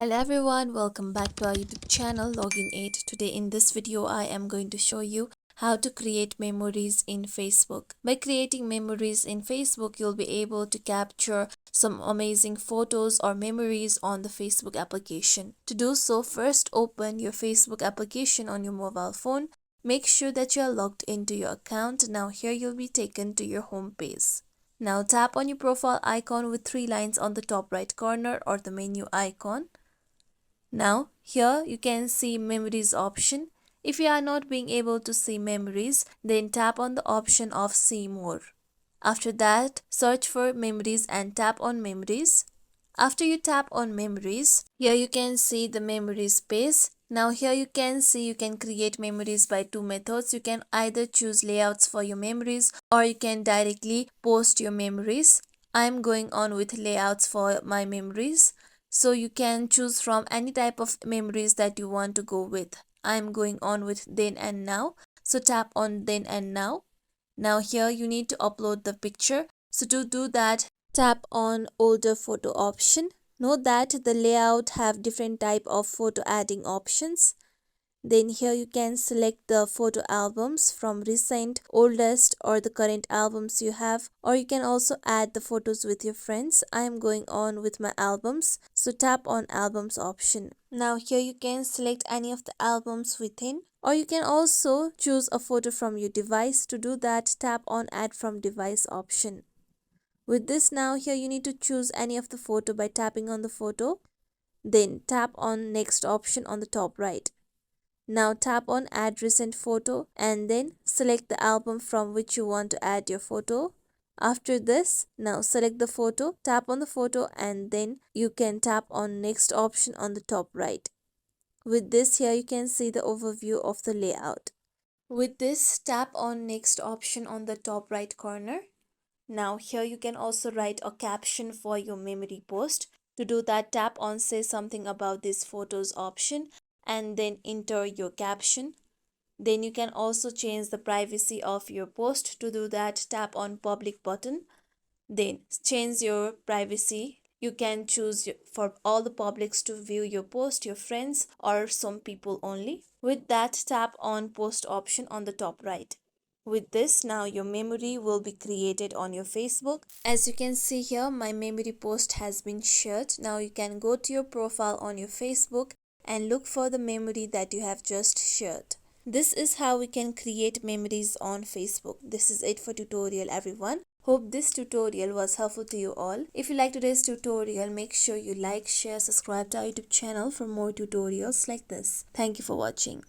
Hello everyone, welcome back to our YouTube channel Login 8. Today in this video I am going to show you how to create memories in Facebook. By creating memories in Facebook, you'll be able to capture some amazing photos or memories on the Facebook application. To do so, first open your Facebook application on your mobile phone. Make sure that you are logged into your account. Now here you'll be taken to your home page. Now tap on your profile icon with three lines on the top right corner or the menu icon. Now here you can see memories option. If you are not being able to see memories, then tap on the option of see more. After that, search for memories and tap on memories. After you tap on memories, here you can see the memories page. Now here you can see you can create memories by two methods. You can either choose layouts for your memories or you can directly post your memories. I am going on with layouts for my memories. So you can choose from any type of memories that you want to go with. I am going on with then and now. So tap on then and now. Now here you need to upload the picture. So to do that, tap on older photo option. Note that the layout have different type of photo adding options. Then here you can select the photo albums from recent, oldest or the current albums you have, or you can also add the photos with your friends. I am going on with my albums, so tap on albums option. Now here you can select any of the albums within, or you can also choose a photo from your device. To do that, tap on add from device option. With this, now here you need to choose any of the photo by tapping on the photo. Then tap on next option on the top right. Now tap on add recent photo and then select the album from which you want to add your photo. After this, now select the photo, tap on the photo and then you can tap on next option on the top right. With this, here you can see the overview of the layout. With this, tap on next option on the top right corner. Now here you can also write a caption for your memory post. To do that, tap on say something about these photos option and then enter your caption. Then you can also change the privacy of your post. To do that, tap on public button. Then change your privacy. You can choose for all the publics to view your post, your friends or some people only. With that, tap on post option on the top right. With this, now your memory will be created on your Facebook. As you can see here, my memory post has been shared. Now you can go to your profile on your Facebook and look for the memory that you have just shared. This is how we can create memories on Facebook. This is it for tutorial everyone. Hope this tutorial was helpful to you all. If you like today's tutorial, make sure you like, share, subscribe to our YouTube channel for more tutorials like this. Thank you for watching.